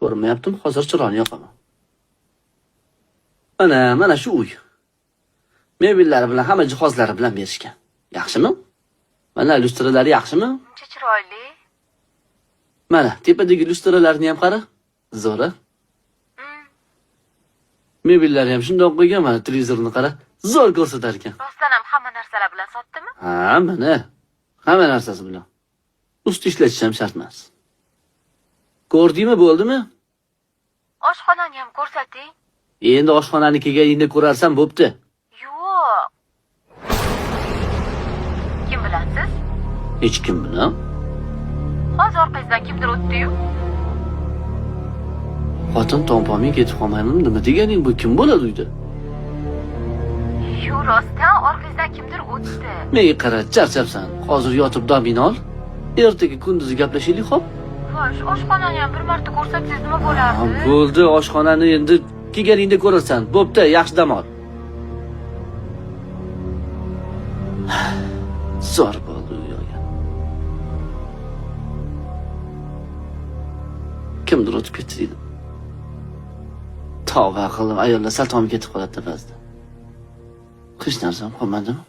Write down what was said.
Ko'rinmayaptimi? Hozir chiroqni yoqaman. Mana shu uy. Mebellari bilan hamma jihozlari bilan berishgan. Yaxshimi? Mana lyustralari yaxshimi? Uncha chiroyli. Mana tepadagi lyustralarni ham qara. Zo'ra. Mebellari ham shundoq qo'ygan, mana televizorni qara. Zo'r ko'rsatar ekan. Rostdan ham hamma narsalar bilan sotdimi? Ha, mana. Hamma narsasi bilan. Ust ishlatish ham shart emas. Ko'rdingmi, bo'ldimi? Oshxonani ham ko'rsating. Endi oshxonani kelganingda ko'rarsan, bo'pti. Yo'q. Kim bilan siz? Hech kim bilan. Hozir orqangizdan kimdir o'tdi-yu. Xotin to'mpaming ketib qolmaymi? Nima deganing bu? Kim bo'ladi uyda? Yo'q, rostdan orqangizdan kimdir o'tdi. Menga qara, charchabsan. Hozir yotib domini ol. Ertaga kunduzi gaplashaylik, xo'p? Voy, shu oshxonani ham bir marta ko'rsatsangiz nima bo'lardi? Bo'ldi, oshxonani endi kelganingda ko'rarsan. Bo'pti, yaxshi dam ol. Zo'r bo'ldi uyoga. Kimdir o'tib ketdi deydi. Tavba qildim, ayollar sal tomga ketib qoladi ba'zida. Hech narsa ham qolmadimi?